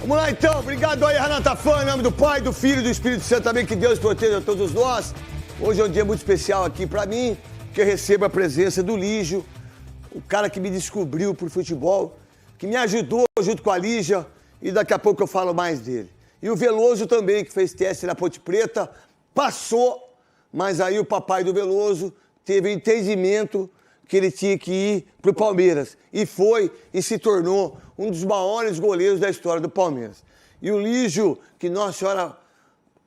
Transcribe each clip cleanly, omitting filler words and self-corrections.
Vamos lá então, obrigado aí, Renata Fã, em nome do Pai, do Filho e do Espírito Santo também, que Deus proteja a todos nós. Hoje é um dia muito especial aqui pra mim, que eu recebo a presença do Lígio, o cara que me descobriu por futebol, que me ajudou junto com a Lígia, e daqui a pouco eu falo mais dele. E o Veloso também, que fez teste na Ponte Preta, passou, mas aí o papai do Veloso teve entendimento que ele tinha que ir pro Palmeiras. E foi, e se tornou um dos maiores goleiros da história do Palmeiras. E o Lígio, que Nossa Senhora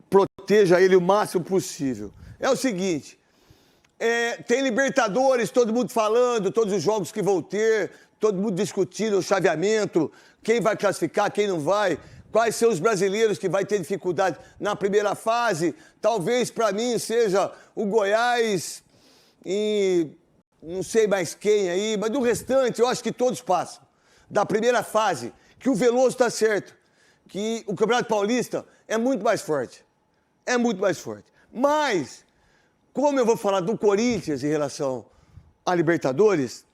proteja ele o máximo possível. É o seguinte, tem Libertadores, todo mundo falando, todos os jogos que vão ter, todo mundo discutindo o chaveamento, quem vai classificar, quem não vai, quais são os brasileiros que vai ter dificuldade na primeira fase. Talvez para mim seja o Goiás e não sei mais quem aí, mas do restante eu acho que todos passam. Da primeira fase, que o Veloso está certo, que o Campeonato Paulista é muito mais forte. É muito mais forte. Mas, como eu vou falar do Corinthians em relação à Libertadores,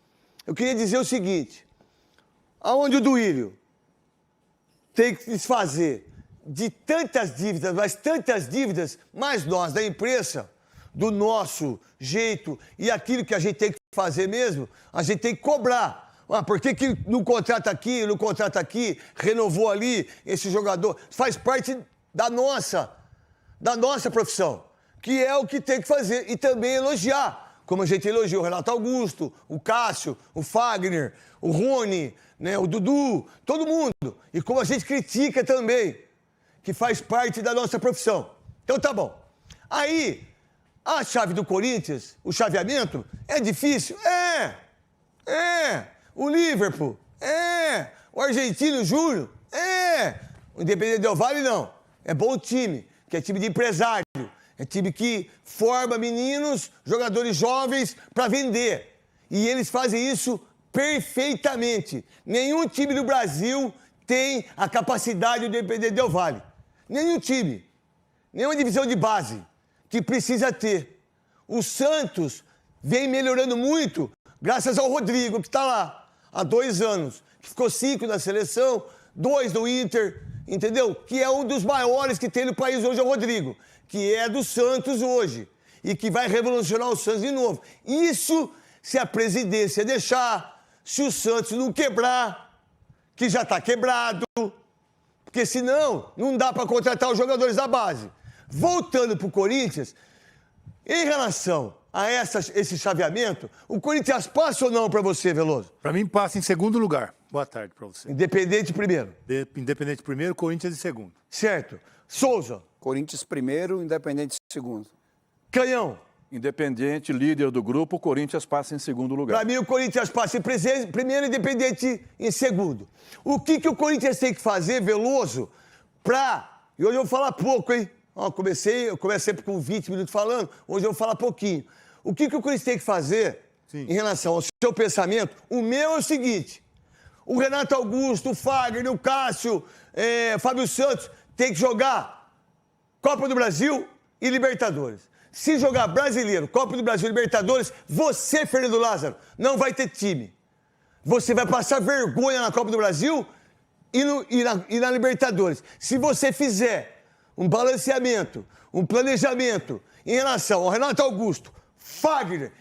eu queria dizer o seguinte, aonde o Duílio tem que desfazer de tantas dívidas, mas tantas dívidas, mas nós da imprensa, do nosso jeito e aquilo que a gente tem que fazer mesmo, a gente tem que cobrar. Por que não contrata aqui, não contrata aqui, renovou ali esse jogador? Faz parte da nossa profissão, que é o que tem que fazer. E também elogiar, como a gente elogiou o Renato Augusto, o Cássio, o Fagner, o Rony, né, o Dudu, todo mundo. E como a gente critica também, que faz parte da nossa profissão. Então tá bom. Aí, a chave do Corinthians, o chaveamento, é difícil? O Liverpool? O Argentino Júnior? O Independente Del Valle não. É bom time, que é time de empresário. É time que forma meninos, jogadores jovens para vender. E eles fazem isso perfeitamente. Nenhum time do Brasil tem a capacidade do Independente Del Valle. Nenhum time. Nenhuma divisão de base que precisa ter. O Santos vem melhorando muito graças ao Rodrigo, que está lá há 2 anos, que ficou 5 na seleção, 2 no Inter, entendeu? Que é um dos maiores que tem no país hoje, é o Rodrigo, que é do Santos hoje e que vai revolucionar o Santos de novo. Isso se a presidência deixar, se o Santos não quebrar, que já está quebrado, porque senão não dá para contratar os jogadores da base. Voltando para o Corinthians, em relação a esse chaveamento, o Corinthians passa ou não para você, Veloso? Para mim passa em segundo lugar. Boa tarde para você. Independente primeiro. Independente primeiro, Corinthians em segundo. Certo. Souza. Corinthians primeiro, Independente segundo. Canhão. Independente, líder do grupo, o Corinthians passa em segundo lugar. Para mim, o Corinthians passa em primeiro, Independente em segundo. O que o Corinthians tem que fazer, Veloso, E hoje eu vou falar pouco, hein? Eu começo sempre com 20 minutos falando, hoje eu vou falar pouquinho. O que o Corinthians tem que fazer em relação ao seu pensamento? O meu é o seguinte, o Renato Augusto, o Fagner, o Cássio, Fábio Santos, tem que jogar Copa do Brasil e Libertadores. Se jogar Brasileiro, Copa do Brasil e Libertadores, você, Fernando Lázaro, não vai ter time. Você vai passar vergonha na Copa do Brasil e na Libertadores. Se você fizer um balanceamento, um planejamento em relação ao Renato Augusto, Fagner,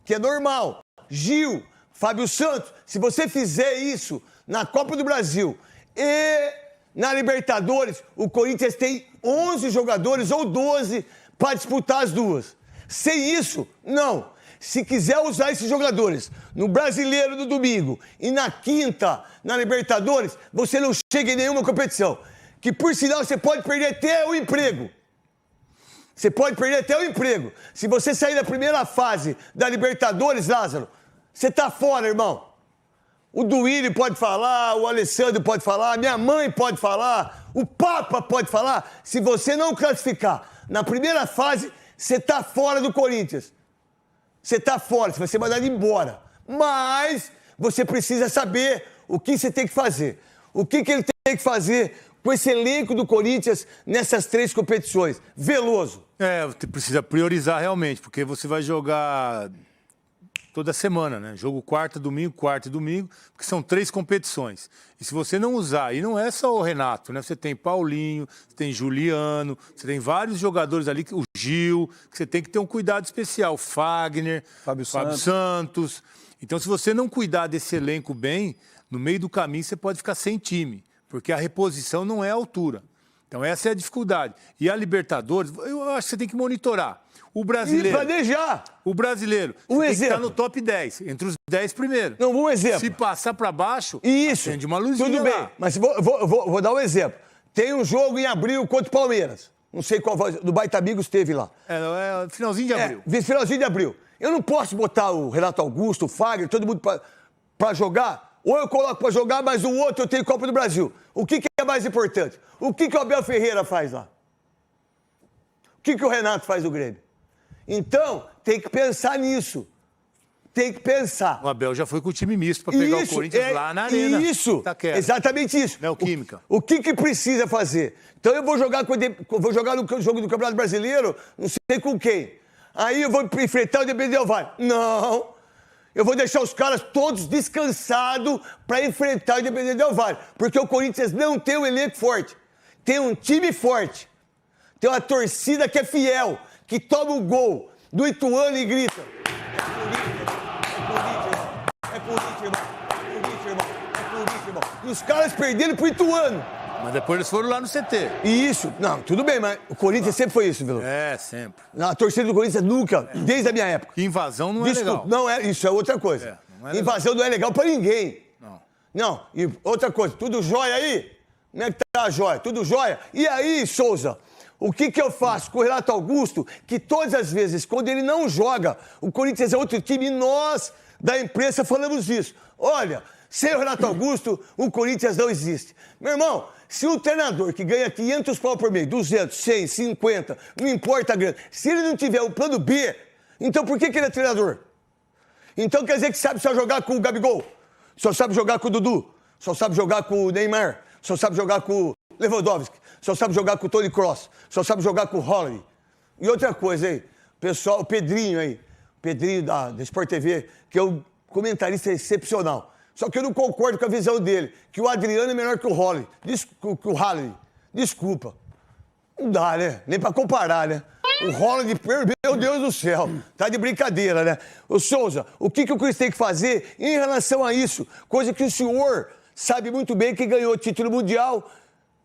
que é normal, Gil, Fábio Santos, se você fizer isso na Copa do Brasil e na Libertadores, o Corinthians tem 11 jogadores ou 12 para disputar as duas. Sem isso, não. Se quiser usar esses jogadores no Brasileiro do domingo e na quinta, na Libertadores, você não chega em nenhuma competição. Que, por sinal, você pode perder até o emprego. Você pode perder até o emprego. Se você sair da primeira fase da Libertadores, Lázaro, você tá fora, irmão. O Duílio pode falar, o Alessandro pode falar, minha mãe pode falar, o Papa pode falar. Se você não classificar na primeira fase, você tá fora do Corinthians. Você tá fora, você vai ser mandado embora. Mas você precisa saber o que você tem que fazer. O que ele tem que fazer com esse elenco do Corinthians nessas 3 competições. Veloso. Você precisa priorizar realmente, porque você vai jogar toda semana, né? Jogo quarta e domingo, porque são 3 competições. E se você não usar, e não é só o Renato, né? Você tem Paulinho, você tem Juliano, você tem vários jogadores ali, o Gil, que você tem que ter um cuidado especial. Fagner, Fábio Santos. Então, se você não cuidar desse elenco bem, no meio do caminho você pode ficar sem time, porque a reposição não é a altura. Então, essa é a dificuldade. E a Libertadores, eu acho que você tem que monitorar. O brasileiro. E planejar. O brasileiro. Um tem exemplo. que estar no top 10, entre os 10 primeiros. Não, um exemplo. Se passar para baixo, isso. acende uma luzinha. Tudo bem, mas vou dar um exemplo. Tem um jogo em abril contra o Palmeiras. Não sei qual foi, do Baita Amigos teve lá. É finalzinho de abril. Finalzinho de abril. Eu não posso botar o Renato Augusto, o Fagner, todo mundo para jogar. Ou eu coloco para jogar, mas o outro eu tenho Copa do Brasil. O que é mais importante? O que o Abel Ferreira faz lá? O que o Renato faz no Grêmio? Então, tem que pensar nisso. Tem que pensar. O Abel já foi com o time misto para pegar o Corinthians lá na Arena. Isso, exatamente isso. Neoquímica. O que precisa fazer? Então eu vou jogar no jogo do Campeonato Brasileiro, não sei com quem. Aí eu vou enfrentar o Independente Del Valle. Não. Eu vou deixar os caras todos descansados para enfrentar o Independente Del Valle. Porque o Corinthians não tem um elenco forte. Tem um time forte. Tem uma torcida que é fiel, que toma o gol do Ituano e grita. É Corinthians, irmão. E os caras perderam pro Ituano. Mas depois eles foram lá no CT. Isso. Não, tudo bem, mas o Corinthians sempre foi isso, viu? É, sempre. A torcida do Corinthians nunca, desde a minha época. Invasão não é legal. Não é, isso é outra coisa. Não é invasão não é legal pra ninguém. Não. E outra coisa, tudo jóia aí? Como é que tá a jóia? Tudo jóia? E aí, Souza? O que eu faço com o Renato Augusto? Que todas as vezes, quando ele não joga, o Corinthians é outro time e nós, da imprensa, falamos isso. Olha, sem o Renato Augusto, o Corinthians não existe. Meu irmão, se um treinador que ganha 500 pau por mês, 200, 100, 50, não importa a grana, se ele não tiver o plano B, então por que ele é treinador? Então quer dizer que sabe só jogar com o Gabigol, só sabe jogar com o Dudu, só sabe jogar com o Neymar, só sabe jogar com o Lewandowski, só sabe jogar com o Toni Kroos, só sabe jogar com o Holiday. E outra coisa aí, pessoal, o Pedrinho aí, Pedrinho da Sport TV, que é um comentarista excepcional. Só que eu não concordo com a visão dele, que o Adriano é melhor que o Holiday. Desculpa. Não dá, né? Nem pra comparar, né? O Holiday, meu Deus do céu, tá de brincadeira, né? Ô Souza, o que o Corinthians tem que fazer em relação a isso? Coisa que o senhor sabe muito bem que ganhou o título mundial,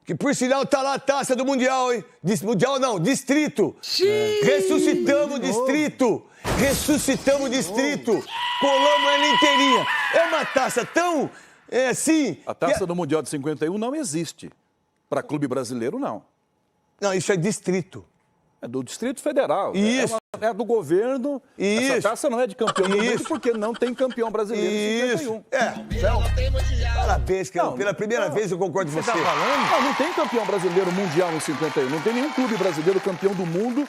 que por sinal tá lá a taça do Mundial, hein? Mundial não, Distrito. Ressuscitamos o Distrito. Colamos ela inteirinha. É uma taça tão, assim... A taça do Mundial de 51 não existe. Para clube brasileiro, não. Não, isso é Distrito. É do Distrito Federal. Isso. É do governo. Isso. Essa taça não é de campeão do mundo porque não tem campeão brasileiro em 51. Parabéns, cara. Pela primeira vez eu concordo com você. Tá falando? Não tem campeão brasileiro mundial em 51. Não tem nenhum clube brasileiro campeão do mundo.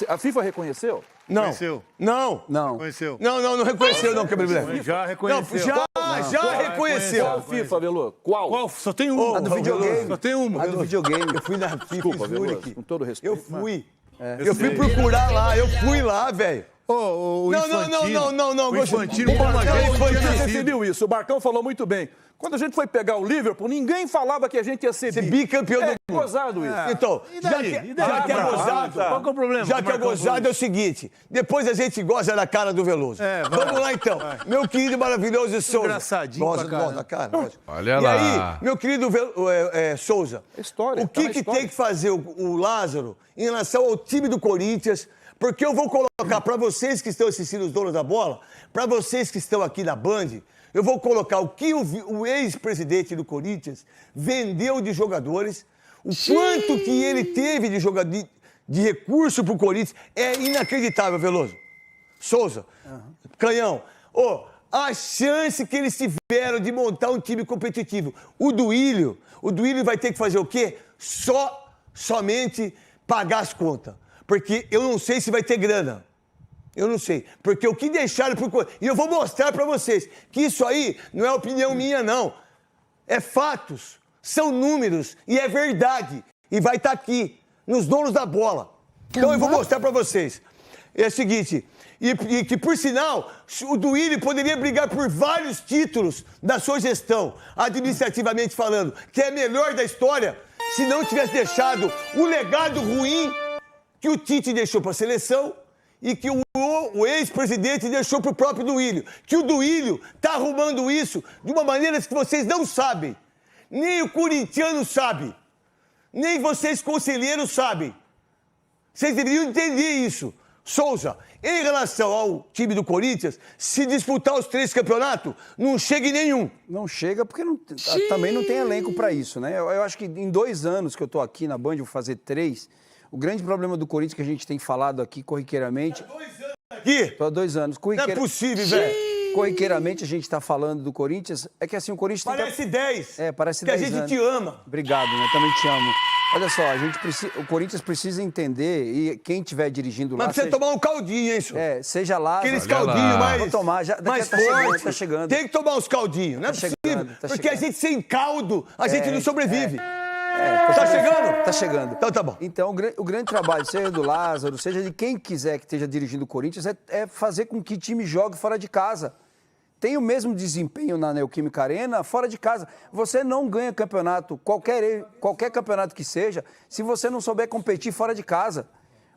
A FIFA reconheceu? Não. Reconheceu. Não. Reconheceu. Não reconheceu, não, Cabelo. Já reconheceu. Já reconheceu. Qual FIFA, Velô? Qual? Só tem uma. A do videogame. Só tem uma. A do videogame. Eu fui na FIFA Desculpa, Velô, Zurich. com todo respeito. Eu fui. Eu fui procurar lá. Eu fui lá, velho. O Não. O Infantino, Você viu isso? O Barcão falou muito bem. Quando a gente foi pegar o Liverpool, ninguém falava que a gente ia ser bicampeão do mundo. É gozado isso. Então, já que é gozado, qual que é o problema? Já que é gozado, é o seguinte, depois a gente goza da cara do Veloso. Vamos lá, então. Meu querido maravilhoso Souza. Engraçadinho Goza pra caramba. da cara. Lógico. Olha E lá. aí, meu querido Souza, História, o que tem que fazer o Lázaro em relação ao time do Corinthians? Porque eu vou colocar para vocês que estão assistindo os Donos da Bola, para vocês que estão aqui na Band, eu vou colocar o que o ex-presidente do Corinthians vendeu de jogadores, o quanto que ele teve de recurso pro Corinthians. É inacreditável, Veloso. Souza, Canhão. A chance que eles tiveram de montar um time competitivo. O Duílio vai ter que fazer o quê? Somente pagar as contas. Porque eu não sei se vai ter grana. Eu não sei. Porque o que deixaram pro... E eu vou mostrar pra vocês que isso aí não é opinião minha, não. É fatos, são números e é verdade. E vai estar aqui, nos Donos da Bola. Então eu vou mostrar pra vocês. é o seguinte, e que, por sinal, o Duílio poderia brigar por vários títulos da sua gestão, administrativamente falando, que é a melhor da história, se não tivesse deixado o legado ruim que o Tite deixou para a seleção e que o ex-presidente deixou para o próprio Duílio. Que o Duílio está arrumando isso de uma maneira que vocês não sabem. Nem o corintiano sabe. Nem vocês, conselheiros, sabem. Vocês deveriam entender isso. Souza, em relação ao time do Corinthians, se disputar os 3 campeonatos, não chega em nenhum. Não chega porque também não tem elenco para isso, né? Eu acho que em 2 anos que eu estou aqui na Band, vou fazer 3, o grande problema do Corinthians que a gente tem falado aqui corriqueiramente... 2 anos aqui? Estou há 2 anos. Não é possível, velho. Corriqueiramente a gente está falando do Corinthians, é que assim, o Corinthians... Parece 10. Parece 10 10 que a anos. gente te ama. Obrigado, né? Também te amo. Olha só, o Corinthians precisa entender, e quem estiver dirigindo lá... Mas precisa tomar um caldinho, hein, senhor? Seja lá... Aqueles caldinhos mais... Vou tomar, já, mais tá forte. chegando, tá chegando. Tem que tomar uns caldinhos, não é Tá possível. chegando, tá porque chegando. a gente sem caldo, a gente não sobrevive. Tá chegando? Tá chegando. Então tá bom. Então, o grande trabalho, seja do Lázaro, seja de quem quiser que esteja dirigindo o Corinthians, é fazer com que o time jogue fora de casa. Tem o mesmo desempenho na Neoquímica Arena fora de casa. Você não ganha campeonato, qualquer campeonato que seja, se você não souber competir fora de casa.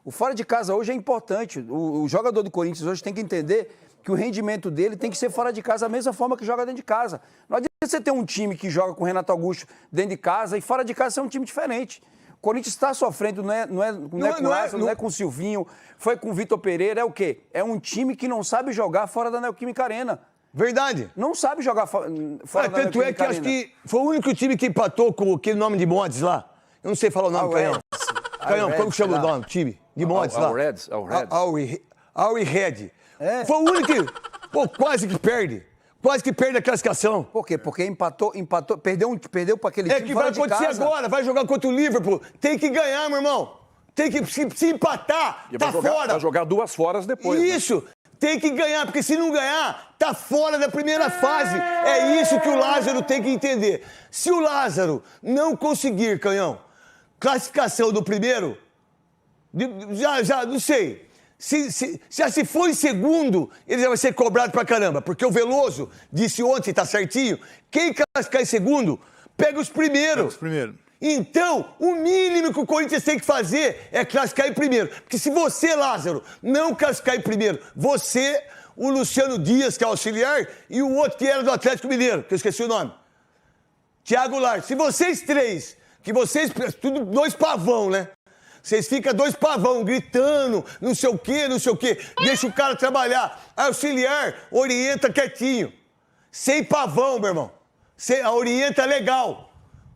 O fora de casa hoje é importante. O jogador do Corinthians hoje tem que entender que o rendimento dele tem que ser fora de casa da mesma forma que joga dentro de casa. Não adianta você ter um time que joga com o Renato Augusto dentro de casa e fora de casa ser um time diferente. O Corinthians está sofrendo, não é com o Lázaro, não é com o Silvinho, foi com o Vitor Pereira, é o quê? É um time que não sabe jogar fora da Neoquímica Arena. Verdade. Não sabe jogar fora da Tanto é que acho que foi o único time que empatou com aquele nome de Mods lá. Eu não sei falar o nome, Canhão. Canhão, como chama o nome do time? De Mods lá. Auri Red. Foi o único que, quase que perde. Quase que perde a classificação. Por quê? Porque empatou, perdeu para aquele time que fora vai de acontecer casa. agora, vai jogar contra o Liverpool. Tem que ganhar, meu irmão. Tem que, se empatar, tá fora. Vai jogar 2 foras depois. Isso. Né? Tem que ganhar, porque se não ganhar, tá fora da primeira fase. É isso que o Lázaro tem que entender. Se o Lázaro não conseguir, Canhão, classificação do primeiro, já não sei. Se for em segundo, ele já vai ser cobrado pra caramba. Porque o Veloso disse ontem, tá certinho, quem classificar em segundo, pega os primeiros. Então, o mínimo que o Corinthians tem que fazer é classificar em primeiro. Porque se você, Lázaro, não classificar em primeiro, você, o Luciano Dias, que é auxiliar, e o outro que era do Atlético Mineiro, que eu esqueci o nome, Thiago Larte. Se vocês 3, que vocês, tudo 2 pavão, né? Vocês ficam 2 pavão gritando, não sei o quê, deixa o cara trabalhar. A auxiliar orienta quietinho. Sem pavão, meu irmão. A orienta legal.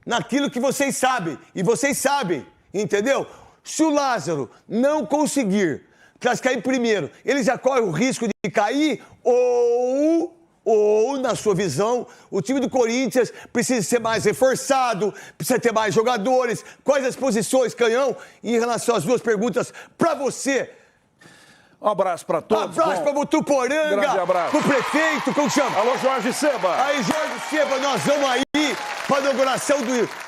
Naquilo que vocês sabem. E vocês sabem, entendeu? Se o Lázaro não conseguir classificar em primeiro, ele já corre o risco de cair ou, na sua visão, o time do Corinthians precisa ser mais reforçado, precisa ter mais jogadores. Quais as posições, Canhão, em relação às 2 perguntas para você? Um abraço para todos. Um abraço para Votuporanga, grande abraço. pro prefeito, como chama? Alô, Jorge Seba. Aí, Jorge Seba, nós vamos aí para a inauguração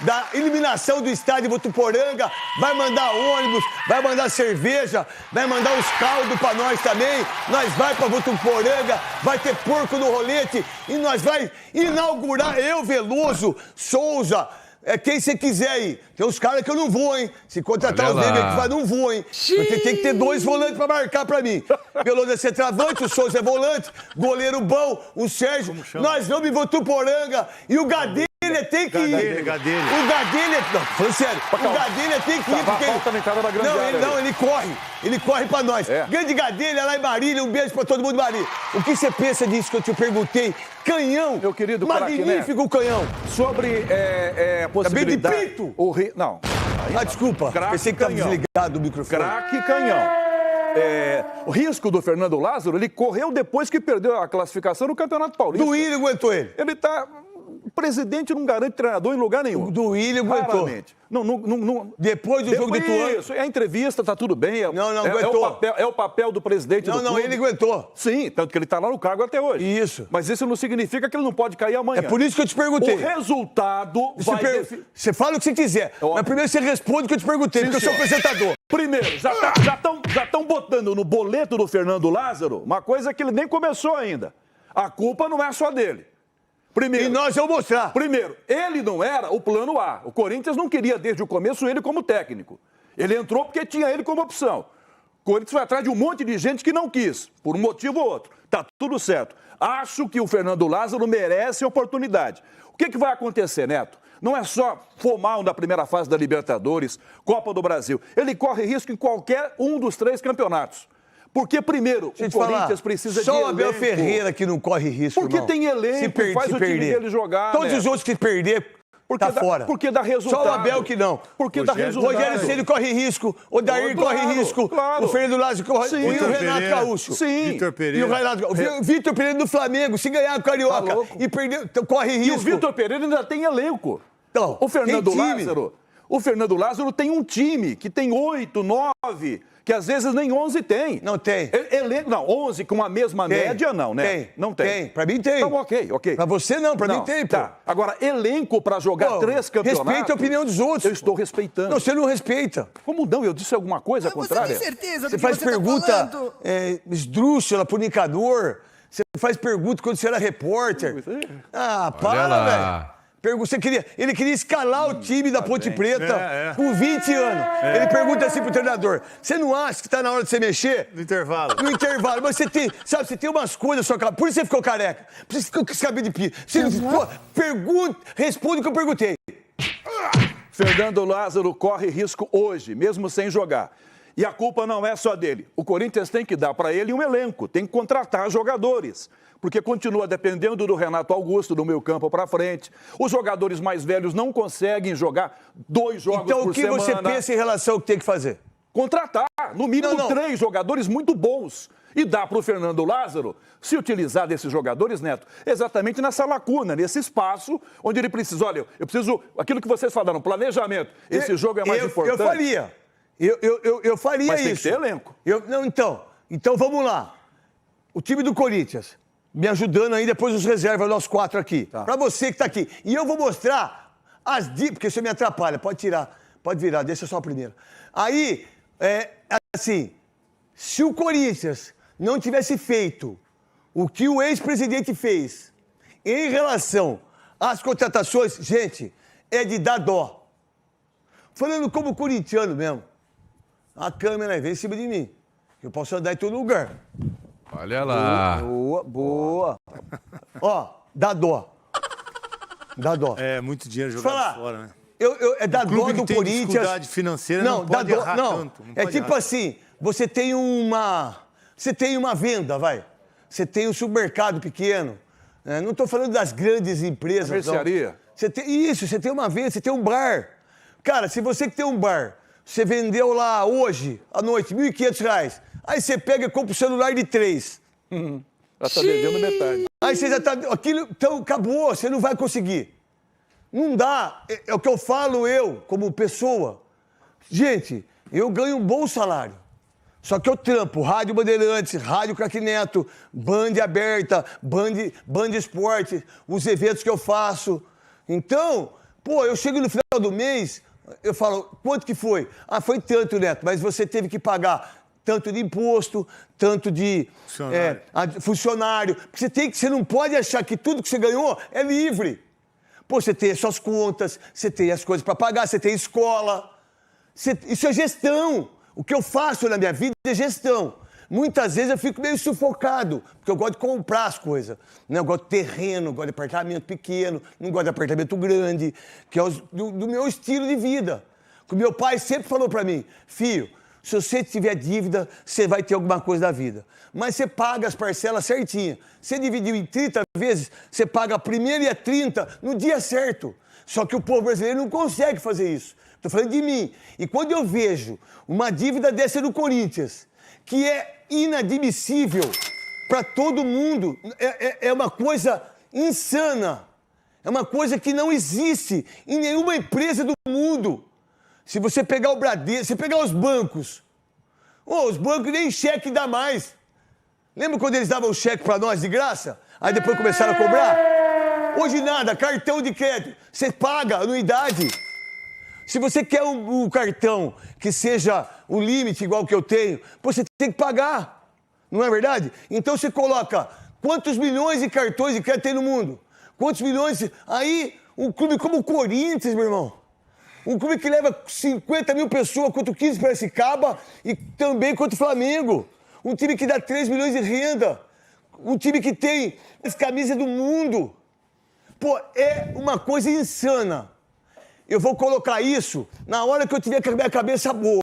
da eliminação do estádio Votuporanga. Vai mandar ônibus, vai mandar cerveja, vai mandar os caldos para nós também. Nós vai para Votuporanga, vai ter porco no rolete e nós vai inaugurar, eu, Veloso, Souza, quem você quiser aí. Tem uns caras que eu não vou, hein? Se contratar os negros aí, não vou, hein? Porque tem que ter 2 volantes pra marcar pra mim. Veloso é centroavante, o Souza é volante, goleiro bom, o Sérgio. Nós vamos em Votuporanga e o Gadelha tem que ir. Gadelha. O Gadelha... Não, falando sério. O Gadelha tem que ir. Porque... Falta na entrada da grande área. Ele corre. Ele corre pra nós. Grande Gadelha lá em Marília. Um beijo pra todo mundo de Marília. O que você pensa disso que eu te perguntei? Canhão. Meu querido magnífico Canhão. Sobre a possibilidade... Bem de pinto? Não. Desculpa. Pensei que estava desligado o microfone. Craque Canhão. O risco do Fernando Lázaro, ele correu depois que perdeu a classificação no Campeonato Paulista. Do Willian aguentou ele. Ele tá O presidente não garante treinador em lugar nenhum. O do Willian aguentou. Raramente. Não. Depois do jogo do Ituano. Isso, é a entrevista, tá tudo bem. Não, aguentou. É o papel do presidente do clube. Ele aguentou. Sim, tanto que ele tá lá no cargo até hoje. Isso. Mas isso não significa que ele não pode cair amanhã. É por isso que eu te perguntei. O resultado vai... Você fala o que você quiser, mas primeiro você responde o que eu te perguntei, porque eu sou apresentador. Primeiro, já estão botando no boleto do Fernando Lázaro uma coisa que ele nem começou ainda. A culpa não é só dele. Primeiro, e nós vamos mostrar. Primeiro, ele não era o plano A. O Corinthians não queria desde o começo ele como técnico. Ele entrou porque tinha ele como opção. O Corinthians foi atrás de um monte de gente que não quis, por um motivo ou outro. Tá tudo certo. Acho que o Fernando Lázaro merece oportunidade. O que vai acontecer, Neto? Não é só for mal na primeira fase da Libertadores, Copa do Brasil. Ele corre risco em qualquer um dos 3 campeonatos. Porque, primeiro, o Corinthians precisa de elenco. Só o Abel Ferreira que não corre risco, porque tem elenco, faz o time dele jogar. Todos os outros que perder, tá fora. Porque dá resultado. Só o Abel que não. Porque dá resultado. O Rogério Ceni corre risco, o Dair corre risco, o Fernando Lázaro corre risco, e o Renato Gaúcho. Sim. Vitor Pereira. E o Renato Gaúcho. O Vitor Pereira do Flamengo, se ganhar o Carioca e perder, então corre risco. E o Vitor Pereira ainda tem elenco. Então, o Fernando Lázaro tem um time que tem 8, 9... que às vezes nem 11 tem. Não tem. Não, 11 com a mesma média, não, né? Tem. Não tem. Tem. Pra mim tem. Então, ok. Pra você não, pra mim tem, pô. Tá. Agora, elenco pra jogar 3 campeonatos... Respeita a opinião dos outros. Eu estou respeitando. Não, você não respeita. Como não? Eu disse alguma coisa contrária? Você tem certeza do Você que faz você tá pergunta falando? esdrúxula pro Nicador. Você faz pergunta quando você era repórter. Ah, para, velho. Ele queria escalar o time da Ponte Preta com 20 anos. Ele pergunta assim pro treinador: você não acha que tá na hora de você mexer? No intervalo. No intervalo. Mas você tem umas coisas na sua cabeça. Por isso você ficou careca. Por isso você ficou com esse cabelo de pia. Responde o que eu perguntei. Fernando Lázaro corre risco hoje, mesmo sem jogar. E a culpa não é só dele. O Corinthians tem que dar para ele um elenco, tem que contratar jogadores. Porque continua dependendo do Renato Augusto, do meio campo para frente. Os jogadores mais velhos não conseguem jogar 2 jogos por semana. Então o que você pensa em relação ao que tem que fazer? Contratar, no mínimo 3 jogadores muito bons. E dá para o Fernando Lázaro se utilizar desses jogadores, Neto, exatamente nessa lacuna, nesse espaço onde ele precisa. Olha, eu preciso, aquilo que vocês falaram, planejamento. Esse jogo é mais importante. Eu faria. Eu faria mas isso. Mas tem que ter elenco. Então vamos lá. O time do Corinthians, me ajudando aí, depois os reservas, nós 4 aqui. Tá. Pra você que tá aqui. E eu vou mostrar as dicas, porque você me atrapalha. Pode tirar, pode virar, deixa só a primeira. Aí, assim, se o Corinthians não tivesse feito o que o ex-presidente fez em relação às contratações, gente, é de dar dó. Falando como corintiano mesmo. A câmera vem em cima de mim. Eu posso andar em todo lugar. Olha lá. Boa. Ó, dá dó. Dá dó. É, muito dinheiro jogado fora, né? É da dó do tem Corinthians. Dificuldade financeira não pode errar tanto. É tipo assim, você tem uma venda, vai. Você tem um supermercado pequeno. Não estou falando das grandes empresas. Mercearia. Você tem uma venda, você tem um bar. Cara, se você que tem um bar, você vendeu lá hoje, à noite, R$ 1.500. Aí você pega e compra o celular de 3. Já tá vendendo metade. Aí você já tá... Então, acabou, você não vai conseguir. Não dá. É o que eu falo, como pessoa. Gente, eu ganho um bom salário. Só que eu trampo Rádio Bandeirantes, Rádio Craque Neto, Band Aberta, Band Esporte, os eventos que eu faço. Então, eu chego no final do mês, eu falo, quanto que foi? Ah, foi tanto, Neto, mas você teve que pagar tanto de imposto, tanto de funcionário. Porque você não pode achar que tudo que você ganhou é livre. Você tem as suas contas, você tem as coisas para pagar, você tem escola. Isso é gestão. O que eu faço na minha vida é gestão. Muitas vezes eu fico meio sufocado, porque eu gosto de comprar as coisas. Eu gosto de terreno, gosto de apartamento pequeno, não gosto de apartamento grande, que é do meu estilo de vida. O meu pai sempre falou para mim, filho, se você tiver dívida, você vai ter alguma coisa da vida. Mas você paga as parcelas certinho. Você dividiu em 30 vezes, você paga a primeira e a 30 no dia certo. Só que o povo brasileiro não consegue fazer isso. Estou falando de mim. E quando eu vejo uma dívida dessa do Corinthians, que é inadmissível para todo mundo, é uma coisa insana. É uma coisa que não existe em nenhuma empresa do mundo. Se você pegar o Bradesco, se pegar os bancos, os bancos nem cheque dá mais. Lembra quando eles davam o cheque para nós de graça? Aí depois começaram a cobrar? Hoje nada, cartão de crédito. Você paga anuidade. Se você quer um cartão que seja o limite igual que eu tenho, você tem que pagar. Não é verdade? Então você coloca quantos milhões de cartões de crédito tem no mundo? Quantos milhões? Aí, um clube como o Corinthians, meu irmão. Um clube que leva 50 mil pessoas contra o 15 Piracicaba e também contra o Flamengo. Um time que dá 3 milhões de renda. Um time que tem as camisas do mundo. Pô, é uma coisa insana. Eu vou colocar isso na hora que eu tiver com a minha cabeça boa.